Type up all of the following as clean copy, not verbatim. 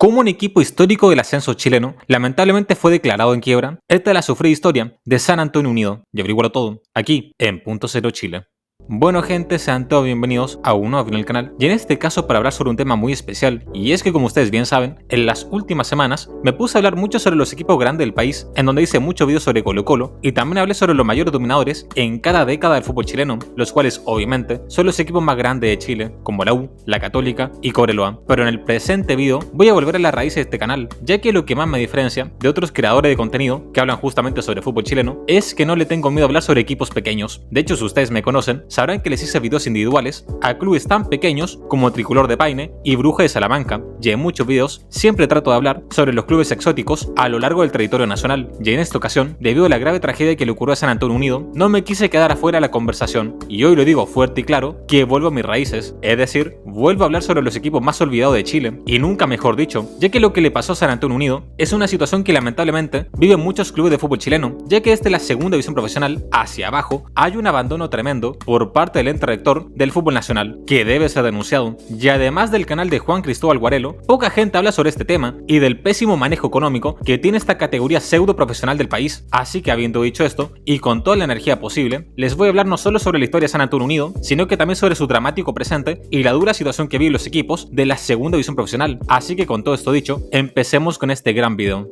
Cómo un equipo histórico del ascenso chileno lamentablemente fue declarado en quiebra. Esta es la sufrida historia de San Antonio Unido. Y averiguarlo todo aquí en Punto Cero Chile. Bueno gente, sean todos bienvenidos a un nuevo video en el canal, y en este caso para hablar sobre un tema muy especial, y es que como ustedes bien saben, en las últimas semanas me puse a hablar mucho sobre los equipos grandes del país, en donde hice muchos videos sobre Colo-Colo, y también hablé sobre los mayores dominadores en cada década del fútbol chileno, los cuales obviamente son los equipos más grandes de Chile, como la U, la Católica y Cobreloa. Pero en el presente video voy a volver a las raíces de este canal, ya que lo que más me diferencia de otros creadores de contenido que hablan justamente sobre fútbol chileno es que no le tengo miedo a hablar sobre equipos pequeños. De hecho, si ustedes me conocen, sabrán que les hice videos individuales a clubes tan pequeños como Tricolor de Paine y Bruja de Salamanca, y en muchos videos siempre trato de hablar sobre los clubes exóticos a lo largo del territorio nacional, y en esta ocasión, debido a la grave tragedia que le ocurrió a San Antonio Unido, no me quise quedar afuera de la conversación, y hoy lo digo fuerte y claro, que vuelvo a mis raíces, es decir, vuelvo a hablar sobre los equipos más olvidados de Chile, y nunca mejor dicho, ya que lo que le pasó a San Antonio Unido es una situación que lamentablemente viven muchos clubes de fútbol chileno, ya que desde la segunda división profesional hacia abajo hay un abandono tremendo por parte del ente rector del fútbol nacional, que debe ser denunciado. Y además del canal de Juan Cristóbal Guarelo, poca gente habla sobre este tema y del pésimo manejo económico que tiene esta categoría pseudo profesional del país. Así que habiendo dicho esto, y con toda la energía posible, les voy a hablar no solo sobre la historia de San Antonio Unido, sino que también sobre su dramático presente y la dura situación que viven los equipos de la segunda división profesional. Así que con todo esto dicho, empecemos con este gran video.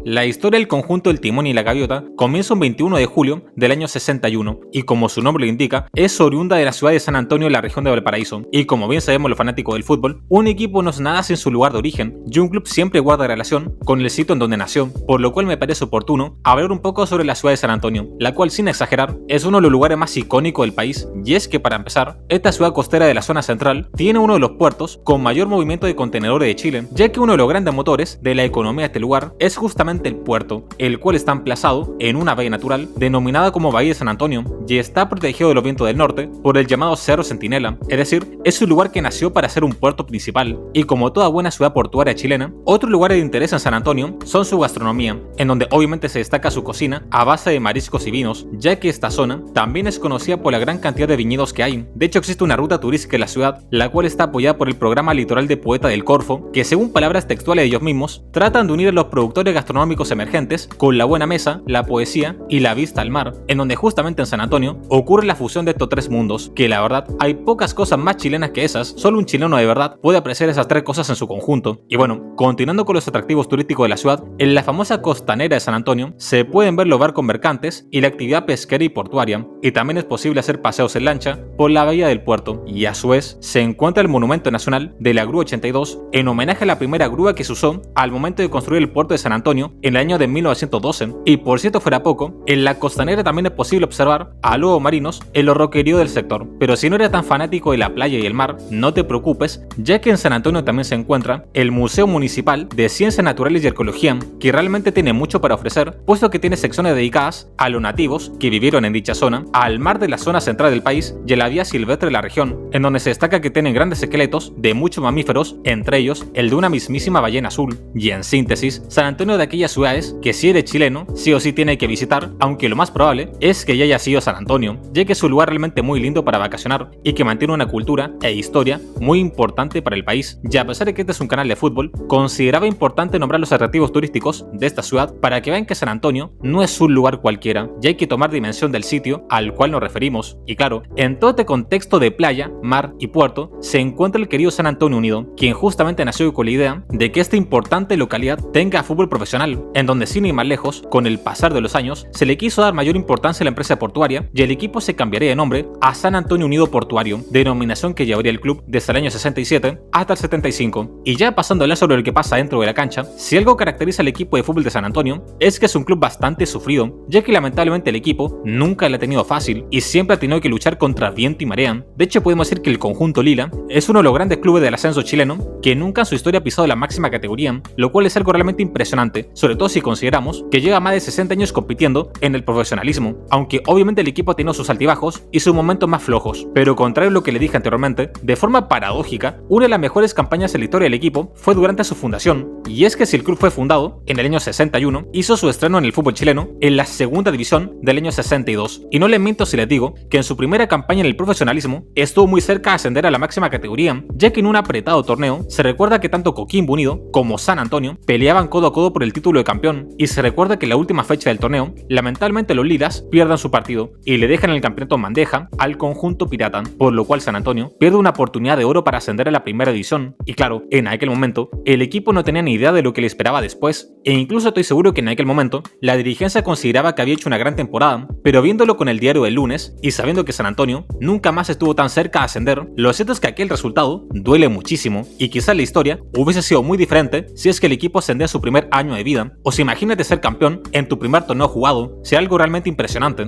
La historia del conjunto del Timón y la Gaviota comienza un 21 de julio del año 61 y como su nombre lo indica, es oriunda de la ciudad de San Antonio en la región de Valparaíso. Y como bien sabemos los fanáticos del fútbol, un equipo no es nada sin su lugar de origen y un club siempre guarda relación con el sitio en donde nació, por lo cual me parece oportuno hablar un poco sobre la ciudad de San Antonio, la cual sin exagerar es uno de los lugares más icónicos del país, y es que para empezar, esta ciudad costera de la zona central tiene uno de los puertos con mayor movimiento de contenedores de Chile, ya que uno de los grandes motores de la economía de este lugar es justamente el puerto, el cual está emplazado en una bahía natural denominada como Bahía de San Antonio y está protegido de los vientos del norte por el llamado Cerro Centinela, es decir, es un lugar que nació para ser un puerto principal. Y como toda buena ciudad portuaria chilena, otros lugares de interés en San Antonio son su gastronomía, en donde obviamente se destaca su cocina a base de mariscos y vinos, ya que esta zona también es conocida por la gran cantidad de viñedos que hay. De hecho, existe una ruta turística en la ciudad, la cual está apoyada por el programa Litoral de Poeta del Corfo, que según palabras textuales de ellos mismos, tratan de unir a los productores gastronómicos emergentes con la buena mesa, la poesía y la vista al mar, en donde justamente en San Antonio ocurre la fusión de estos tres mundos, que la verdad hay pocas cosas más chilenas que esas, solo un chileno de verdad puede apreciar esas tres cosas en su conjunto. Y bueno, continuando con los atractivos turísticos de la ciudad, en la famosa costanera de San Antonio se pueden ver los barcos mercantes y la actividad pesquera y portuaria, y también es posible hacer paseos en lancha por la bahía del puerto, y a su vez se encuentra el monumento nacional de la Grúa 82 en homenaje a la primera grúa que se usó al momento de construir el puerto de San Antonio en el año de 1912, y por cierto fuera poco, en la costanera también es posible observar a lobos marinos en los roqueríos del sector. Pero si no eres tan fanático de la playa y el mar, no te preocupes, ya que en San Antonio también se encuentra el Museo Municipal de Ciencias Naturales y Arqueología, que realmente tiene mucho para ofrecer, puesto que tiene secciones dedicadas a los nativos que vivieron en dicha zona, al mar de la zona central del país y a la vía silvestre de la región, en donde se destaca que tienen grandes esqueletos de muchos mamíferos, entre ellos el de una mismísima ballena azul. Y en síntesis, San Antonio de aquellas ciudades que si eres chileno, sí o sí tiene que visitar, aunque lo más probable es que ya haya sido San Antonio, ya que es un lugar realmente muy lindo para vacacionar y que mantiene una cultura e historia muy importante para el país. Y a pesar de que este es un canal de fútbol, consideraba importante nombrar los atractivos turísticos de esta ciudad para que vean que San Antonio no es un lugar cualquiera, y hay que tomar dimensión del sitio al cual nos referimos. Y claro, en todo este contexto de playa, mar y puerto, se encuentra el querido San Antonio Unido, quien justamente nació con la idea de que esta importante localidad tenga fútbol profesional, en donde sin ir más lejos, con el pasar de los años, se le quiso dar mayor importancia a la empresa portuaria y el equipo se cambiaría de nombre a San Antonio Unido Portuario, denominación que llevaría el club desde el año 67 hasta el 75. Y ya pasando a hablar sobre lo que pasa dentro de la cancha, si algo caracteriza al equipo de fútbol de San Antonio es que es un club bastante sufrido, ya que lamentablemente el equipo nunca le ha tenido fácil y siempre ha tenido que luchar contra viento y marea. De hecho, podemos decir que el conjunto Lila es uno de los grandes clubes del ascenso chileno que nunca en su historia ha pisado la máxima categoría, lo cual es algo realmente impresionante, sobre todo si consideramos que lleva más de 60 años compitiendo en el profesionalismo, aunque obviamente el equipo ha tenido sus altibajos y sus momentos más flojos, pero contrario a lo que le dije anteriormente, de forma paradójica, una de las mejores campañas en la historia del equipo fue durante su fundación, y es que si el club fue fundado en el año 61, hizo su estreno en el fútbol chileno en la segunda división del año 62, y no les miento si les digo que en su primera campaña en el profesionalismo estuvo muy cerca de ascender a la máxima categoría, ya que en un apretado torneo se recuerda que tanto Coquimbo Unido como San Antonio peleaban codo a codo por el título de campeón, y se recuerda que en la última fecha del torneo, lamentablemente los Lilas pierdan su partido y le dejan el campeonato en bandeja al conjunto pirata, por lo cual San Antonio pierde una oportunidad de oro para ascender a la primera división, y claro, en aquel momento el equipo no tenía ni idea de lo que le esperaba después, e incluso estoy seguro que en aquel momento la dirigencia consideraba que había hecho una gran temporada, pero viéndolo con el diario del lunes y sabiendo que San Antonio nunca más estuvo tan cerca de ascender, lo cierto es que aquel resultado duele muchísimo, y quizá la historia hubiese sido muy diferente si es que el equipo ascendía a su primer año de vida, o si imagínate ser campeón en tu primer torneo jugado, sería algo realmente impresionante.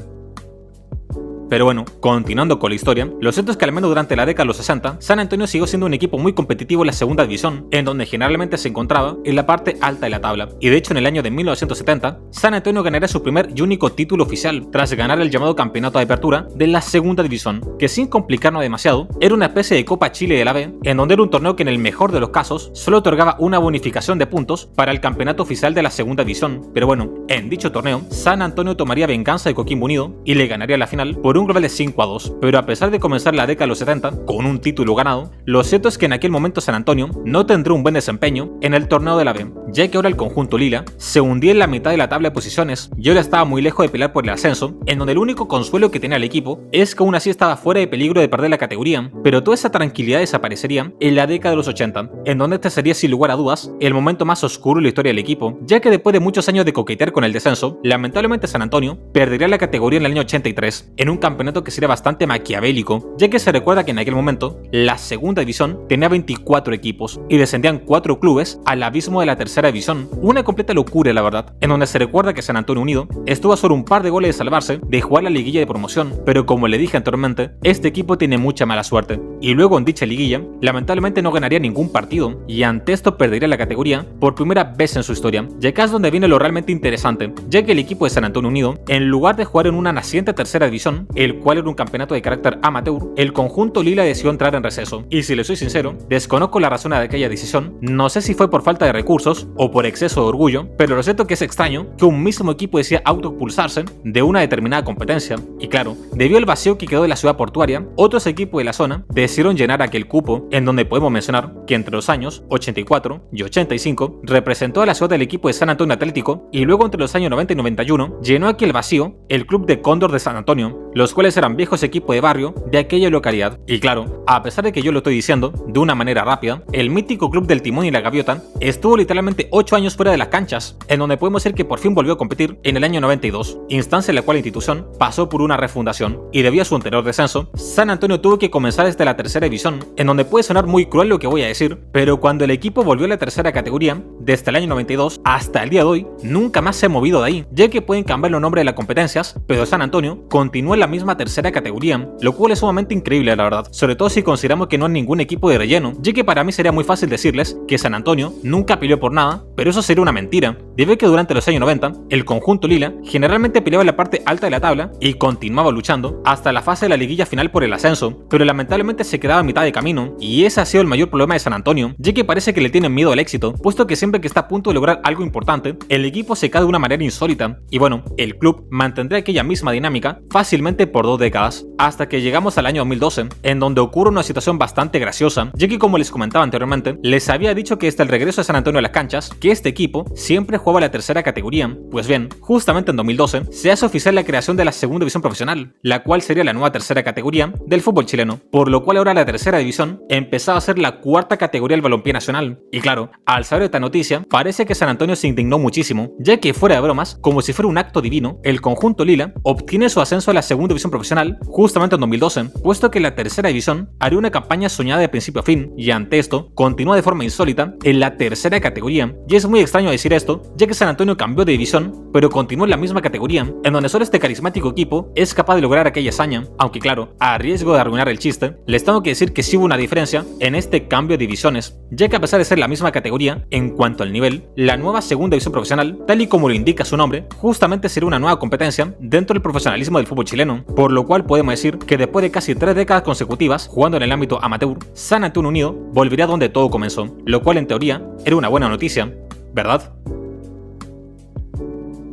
Pero bueno, continuando con la historia, lo cierto es que al menos durante la década de los 60, San Antonio siguió siendo un equipo muy competitivo en la segunda división, en donde generalmente se encontraba en la parte alta de la tabla, y de hecho en el año de 1970, San Antonio ganaría su primer y único título oficial, tras ganar el llamado Campeonato de Apertura de la segunda división, que sin complicarnos demasiado, era una especie de Copa Chile de la B, en donde era un torneo que en el mejor de los casos, solo otorgaba una bonificación de puntos para el campeonato oficial de la segunda división, pero bueno, en dicho torneo, San Antonio tomaría venganza de Coquimbo Unido y le ganaría la final por un global de 5-2, pero a pesar de comenzar la década de los 70 con un título ganado, lo cierto es que en aquel momento San Antonio no tendrá un buen desempeño en el torneo de la B, ya que ahora el conjunto lila se hundía en la mitad de la tabla de posiciones y ahora estaba muy lejos de pelear por el ascenso, en donde el único consuelo que tenía el equipo es que aún así estaba fuera de peligro de perder la categoría, pero toda esa tranquilidad desaparecería en la década de los 80, en donde este sería sin lugar a dudas el momento más oscuro en la historia del equipo, ya que después de muchos años de coquetear con el descenso, lamentablemente San Antonio perdería la categoría en el año 83, en un campeonato que sería bastante maquiavélico, ya que se recuerda que en aquel momento la segunda división tenía 24 equipos y descendían 4 clubes al abismo de la tercera división, una completa locura la verdad, en donde se recuerda que San Antonio Unido estuvo a solo un par de goles de salvarse de jugar la liguilla de promoción, pero como le dije anteriormente, este equipo tiene mucha mala suerte, y luego en dicha liguilla, lamentablemente no ganaría ningún partido, y ante esto perdería la categoría por primera vez en su historia, y acá es donde viene lo realmente interesante, ya que el equipo de San Antonio Unido, en lugar de jugar en una naciente tercera división, el cual era un campeonato de carácter amateur, el conjunto lila decidió entrar en receso, y si le soy sincero, desconozco la razón de aquella decisión, no sé si fue por falta de recursos o por exceso de orgullo, pero lo cierto que es extraño que un mismo equipo decida autoexpulsarse de una determinada competencia, y claro, debido al vacío que quedó de la ciudad portuaria, otros equipos de la zona decidieron llenar aquel cupo, en donde podemos mencionar que entre los años 84 y 85 representó a la ciudad del equipo de San Antonio Atlético, y luego entre los años 90 y 91 llenó aquel vacío el club de Cóndor de San Antonio, los cuales eran viejos equipos de barrio de aquella localidad. Y claro, a pesar de que yo lo estoy diciendo de una manera rápida, el mítico club del Timón y la Gaviota estuvo literalmente 8 años fuera de las canchas, en donde podemos decir que por fin volvió a competir en el año 92, instancia en la cual la institución pasó por una refundación, y debido a su anterior descenso, San Antonio tuvo que comenzar desde la tercera división, en donde puede sonar muy cruel lo que voy a decir, pero cuando el equipo volvió a la tercera categoría, desde el año 92 hasta el día de hoy, nunca más se ha movido de ahí, ya que pueden cambiar los nombres de las competencias, pero San Antonio continúa en la misma tercera categoría, lo cual es sumamente increíble la verdad, sobre todo si consideramos que no hay ningún equipo de relleno, ya que para mí sería muy fácil decirles que San Antonio nunca peleó por nada, pero eso sería una mentira, debido a que durante los años 90, el conjunto lila generalmente peleaba en la parte alta de la tabla y continuaba luchando hasta la fase de la liguilla final por el ascenso, pero lamentablemente se quedaba a mitad de camino, y ese ha sido el mayor problema de San Antonio, ya que parece que le tienen miedo al éxito, puesto que siempre que está a punto de lograr algo importante, el equipo se cae de una manera insólita, y bueno, el club mantendrá aquella misma dinámica fácilmente por 2 décadas, hasta que llegamos al año 2012, en donde ocurre una situación bastante graciosa, ya que como les comentaba anteriormente, les había dicho que desde el regreso de San Antonio a las canchas, que este equipo siempre jugaba la tercera categoría. Pues bien, justamente en 2012 se hace oficial la creación de la segunda división profesional, la cual sería la nueva tercera categoría del fútbol chileno, por lo cual ahora la tercera división empezaba a ser la cuarta categoría del balompié nacional. Y claro, al saber esta noticia, parece que San Antonio se indignó muchísimo, ya que fuera de bromas, como si fuera un acto divino, el conjunto lila obtiene su ascenso a la segunda división profesional justamente en 2012, puesto que la tercera división haría una campaña soñada de principio a fin, y ante esto, continúa de forma insólita en la tercera categoría. Y es muy extraño decir esto, ya que San Antonio cambió de división, pero continuó en la misma categoría, en donde solo este carismático equipo es capaz de lograr aquella hazaña, aunque claro, a riesgo de arruinar el chiste, les tengo que decir que sí hubo una diferencia en este cambio de divisiones, ya que a pesar de ser la misma categoría en cuanto al nivel, la nueva segunda división profesional, tal y como lo indica su nombre, justamente será una nueva competencia dentro del profesionalismo del fútbol chileno, por lo cual podemos decir que después de casi 3 décadas consecutivas jugando en el ámbito amateur, San Antonio Unido volvería donde todo comenzó, lo cual en teoría era una buena noticia, ¿verdad?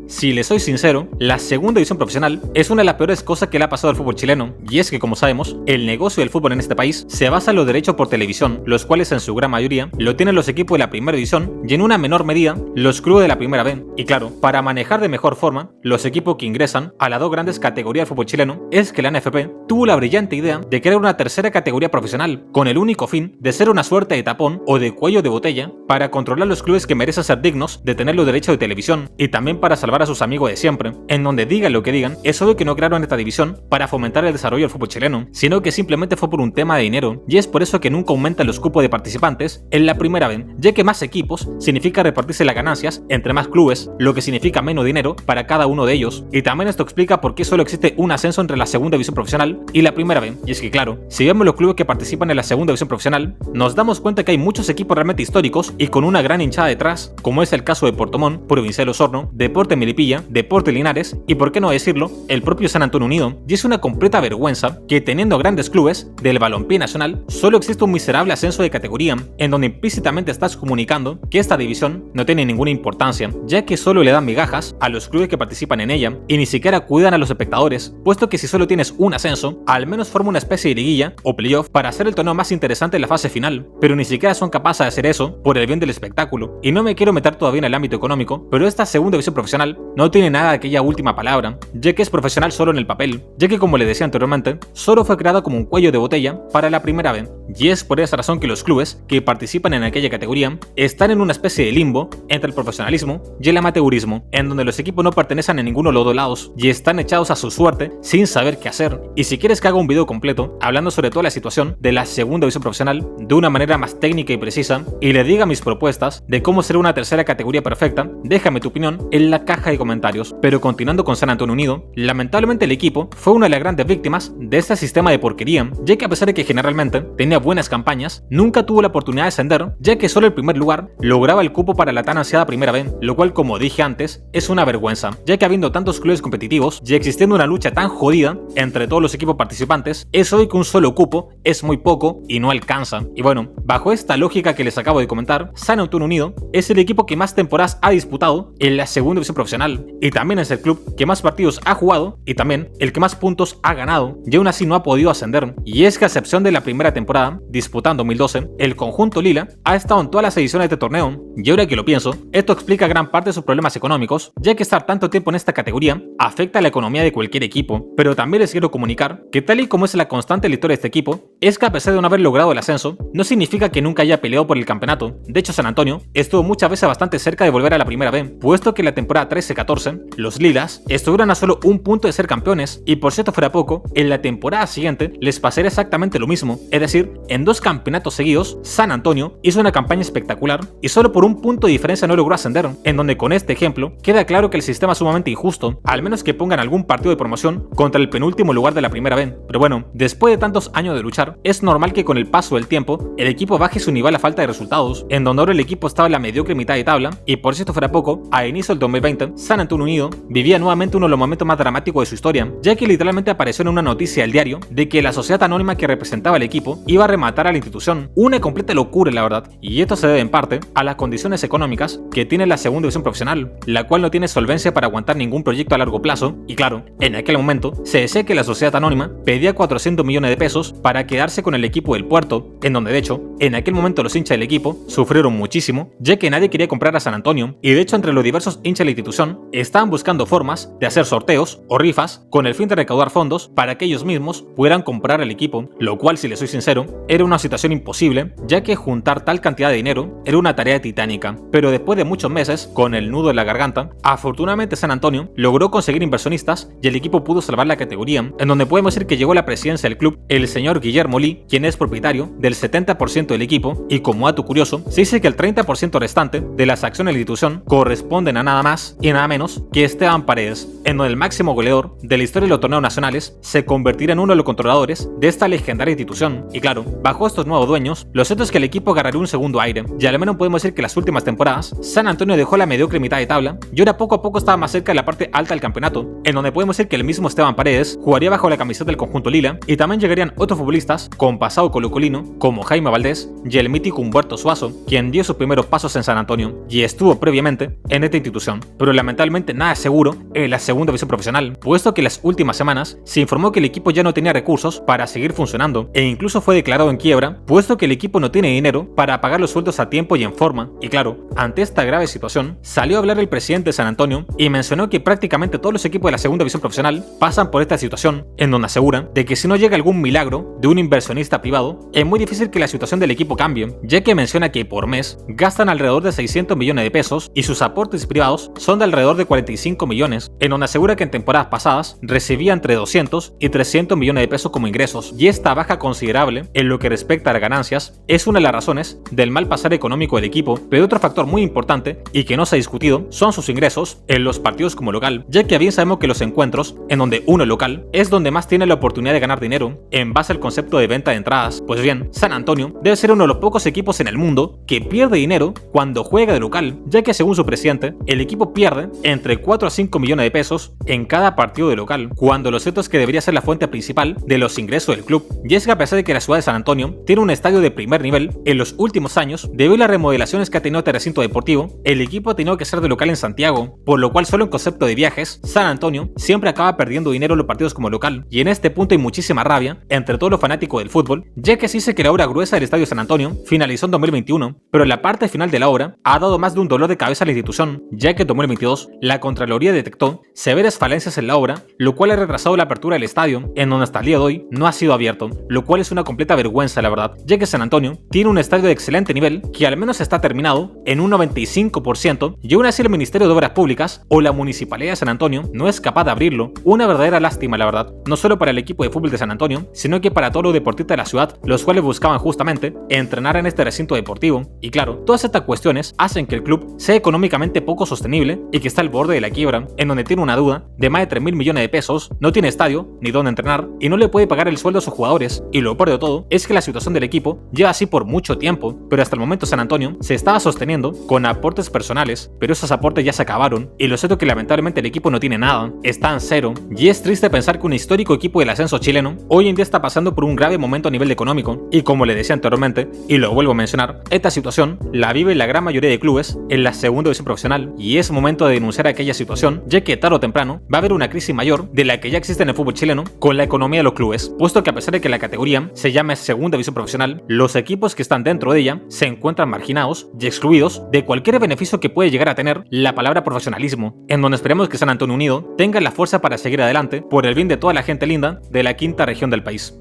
Si les soy sincero, la segunda división profesional es una de las peores cosas que le ha pasado al fútbol chileno, y es que, como sabemos, el negocio del fútbol en este país se basa en los derechos por televisión, los cuales en su gran mayoría lo tienen los equipos de la primera división y en una menor medida los clubes de la primera B. Y claro, para manejar de mejor forma los equipos que ingresan a las dos grandes categorías del fútbol chileno, es que la NFP tuvo la brillante idea de crear una tercera categoría profesional, con el único fin de ser una suerte de tapón o de cuello de botella para controlar los clubes que merecen ser dignos de tener los derechos de televisión, y también para salvar a sus amigos de siempre. En donde digan lo que digan, es obvio que no crearon esta división para fomentar el desarrollo del fútbol chileno, sino que simplemente fue por un tema de dinero, y es por eso que nunca aumentan los cupos de participantes en la primera B, ya que más equipos significa repartirse las ganancias entre más clubes, lo que significa menos dinero para cada uno de ellos, y también esto explica por qué solo existe un ascenso entre la segunda división profesional y la primera B, y es que claro, si vemos los clubes que participan en la segunda división profesional, nos damos cuenta que hay muchos equipos realmente históricos y con una gran hinchada detrás, como es el caso de Puerto Montt, Provincial Osorno, Deportes Melipilla, Deportes Linares y, por qué no decirlo, el propio San Antonio Unido, y es una completa vergüenza que teniendo grandes clubes del balompié nacional, solo existe un miserable ascenso de categoría, en donde implícitamente estás comunicando que esta división no tiene ninguna importancia, ya que solo le dan migajas a los clubes que participan en ella y ni siquiera cuidan a los espectadores, puesto que si solo tienes un ascenso, al menos forma una especie de liguilla o playoff para hacer el torneo más interesante en la fase final, pero ni siquiera son capaces de hacer eso por el bien del espectáculo. Y no me quiero meter todavía en el ámbito económico, pero esta segunda división profesional no tiene nada de aquella última palabra, ya que es profesional solo en el papel, ya que, como les decía anteriormente, solo fue creada como un cuello de botella para la primera B, y es por esa razón que los clubes que participan en aquella categoría están en una especie de limbo entre el profesionalismo y el amateurismo, en donde los equipos no pertenecen a ninguno de los dos lados y están echados a su suerte sin saber qué hacer. Y si quieres que haga un video completo hablando sobre toda la situación de la segunda división profesional de una manera más técnica y precisa, y le diga mis propuestas de cómo ser una tercera categoría perfecta, déjame tu opinión en la caja de comentarios. Pero continuando con San Antonio Unido, lamentablemente el equipo fue una de las grandes víctimas de este sistema de porquería, ya que a pesar de que generalmente tenía buenas campañas, nunca tuvo la oportunidad de ascender, ya que solo el primer lugar lograba el cupo para la tan ansiada primera B, lo cual, como dije antes, es una vergüenza, ya que habiendo tantos clubes competitivos y existiendo una lucha tan jodida entre todos los equipos participantes, es obvio que un solo cupo es muy poco y no alcanza. Y bueno, bajo esta lógica que les acabo de comentar, San Antonio Unido es el equipo que más temporadas ha disputado en la segunda división profesional, y también es el club que más partidos ha jugado y también el que más puntos ha ganado, y aún así no ha podido ascender. Y es que, a excepción de la primera temporada, disputada en 2012, el conjunto lila ha estado en todas las ediciones de este torneo, y ahora que lo pienso, esto explica gran parte de sus problemas económicos, ya que estar tanto tiempo en esta categoría afecta a la economía de cualquier equipo. Pero también les quiero comunicar que, tal y como es la constante en la historia de este equipo, es que a pesar de no haber logrado el ascenso, no significa que nunca haya peleado por el campeonato. De hecho, San Antonio estuvo muchas veces bastante cerca de volver a la primera B, puesto que en la temporada 13-14, los lilas estuvieron a solo un punto de ser campeones, y por si esto fuera poco, en la temporada siguiente les pasaría exactamente lo mismo, es decir, en 2 campeonatos seguidos, San Antonio hizo una campaña espectacular y solo por un punto de diferencia no logró ascender, en donde con este ejemplo queda claro que el sistema es sumamente injusto, al menos que pongan algún partido de promoción contra el penúltimo lugar de la primera B. Pero bueno, después de tantos años de luchar, es normal que con el paso del tiempo el equipo baje su nivel a falta de resultados, en donde ahora el equipo estaba en la mediocre mitad de tabla, y por si esto fuera poco, a inicio del 2020, San Antonio Unido vivía nuevamente uno de los momentos más dramáticos de su historia, ya que literalmente apareció en una noticia del diario de que la sociedad anónima que representaba el equipo iba a rematar a la institución. Una completa locura, la verdad, y esto se debe en parte a las condiciones económicas que tiene la segunda división profesional, la cual no tiene solvencia para aguantar ningún proyecto a largo plazo, y claro, en aquel momento se decía que la sociedad anónima pedía 400 millones de pesos para quedarse con el equipo del Puerto, en donde de hecho, en aquel momento los hinchas del equipo sufrieron muchísimo, ya que nadie quería comprar a San Antonio, y de hecho entre los diversos hinchas de la institución institución estaban buscando formas de hacer sorteos o rifas con el fin de recaudar fondos para que ellos mismos pudieran comprar el equipo, lo cual, si les soy sincero, era una situación imposible, ya que juntar tal cantidad de dinero era una tarea titánica. Pero después de muchos meses, con el nudo en la garganta, afortunadamente San Antonio logró conseguir inversionistas y el equipo pudo salvar la categoría, en donde podemos decir que llegó a la presidencia del club el señor Guillermo Lee, quien es propietario del 70% del equipo, y como dato curioso, se dice que el 30% restante de las acciones de la institución corresponden a nada más y nada menos que Esteban Paredes, en donde el máximo goleador de la historia de los torneos nacionales se convertirá en uno de los controladores de esta legendaria institución. Y claro, bajo estos nuevos dueños, lo cierto es que el equipo agarraría un segundo aire, y al menos podemos decir que las últimas temporadas, San Antonio dejó la mediocre mitad de tabla y ahora poco a poco estaba más cerca de la parte alta del campeonato, en donde podemos decir que el mismo Esteban Paredes jugaría bajo la camiseta del conjunto lila, y también llegarían otros futbolistas con pasado colocolino como Jaime Valdés y el mítico Humberto Suazo, quien dio sus primeros pasos en San Antonio y estuvo previamente en esta institución. Pero lamentablemente nada es seguro en la segunda división profesional, puesto que las últimas semanas se informó que el equipo ya no tenía recursos para seguir funcionando e incluso fue declarado en quiebra, puesto que el equipo no tiene dinero para pagar los sueldos a tiempo y en forma. Y claro, ante esta grave situación, salió a hablar el presidente de San Antonio y mencionó que prácticamente todos los equipos de la segunda división profesional pasan por esta situación, en donde asegura de que si no llega algún milagro de un inversionista privado, es muy difícil que la situación del equipo cambie, ya que menciona que por mes gastan alrededor de 600 millones de pesos y sus aportes privados son de alrededor de 45 millones, en donde asegura que en temporadas pasadas recibía entre 200 y 300 millones de pesos como ingresos, y esta baja considerable en lo que respecta a las ganancias es una de las razones del mal pasar económico del equipo. Pero otro factor muy importante y que no se ha discutido son sus ingresos en los partidos como local, ya que bien sabemos que los encuentros en donde uno es local es donde más tiene la oportunidad de ganar dinero en base al concepto de venta de entradas. Pues bien, San Antonio debe ser uno de los pocos equipos en el mundo que pierde dinero cuando juega de local, ya que según su presidente, el equipo pierde entre 4 a 5 millones de pesos en cada partido de local, cuando lo cierto es que debería ser la fuente principal de los ingresos del club. Y es que a pesar de que la ciudad de San Antonio tiene un estadio de primer nivel, en los últimos años, debido a las remodelaciones que ha tenido este recinto deportivo, el equipo ha tenido que ser de local en Santiago, por lo cual solo en concepto de viajes, San Antonio siempre acaba perdiendo dinero en los partidos como local. Y en este punto hay muchísima rabia entre todos los fanáticos del fútbol, ya que se dice que la obra gruesa del estadio San Antonio finalizó en 2021, pero en la parte final de la obra ha dado más de un dolor de cabeza a la institución, ya que en 2022 la Contraloría detectó severas falencias en la obra, lo cual ha retrasado la apertura del estadio, en donde hasta el día de hoy no ha sido abierto, lo cual es una completa vergüenza la verdad, ya que San Antonio tiene un estadio de excelente nivel que al menos está terminado en un 95% y aún así el Ministerio de Obras Públicas o la Municipalidad de San Antonio no es capaz de abrirlo. Una verdadera lástima la verdad, no solo para el equipo de fútbol de San Antonio, sino que para todos los deportistas de la ciudad, los cuales buscaban justamente entrenar en este recinto deportivo. Y claro, todas estas cuestiones hacen que el club sea económicamente poco sostenible y que está al borde de la quiebra, en donde tiene una deuda de más de 3.000 millones de pesos, no tiene estadio ni dónde entrenar y no le puede pagar el sueldo a sus jugadores. Y lo peor de todo es que la situación del equipo lleva así por mucho tiempo, pero hasta el momento San Antonio se estaba sosteniendo con aportes personales, pero esos aportes ya se acabaron y lo cierto es que lamentablemente el equipo no tiene nada, está en cero, y es triste pensar que un histórico equipo del ascenso chileno hoy en día está pasando por un grave momento a nivel económico. Y como le decía anteriormente, y lo vuelvo a mencionar, esta situación la vive la gran mayoría de clubes en la segunda división profesional, y es momento de denunciar aquella situación, ya que tarde o temprano va a haber una crisis mayor de la que ya existe en el fútbol chileno con la economía de los clubes, puesto que a pesar de que la categoría se llame segunda división profesional, los equipos que están dentro de ella se encuentran marginados y excluidos de cualquier beneficio que puede llegar a tener la palabra profesionalismo, en donde esperemos que San Antonio Unido tenga la fuerza para seguir adelante por el bien de toda la gente linda de la quinta región del país.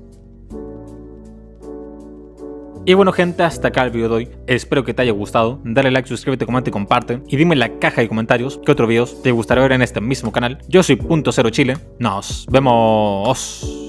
Y bueno gente, hasta acá el video de hoy, espero que te haya gustado, dale like, suscríbete, comenta y comparte, y dime en la caja de comentarios qué otros videos te gustaría ver en este mismo canal. Yo soy Punto Cero Chile, nos vemos.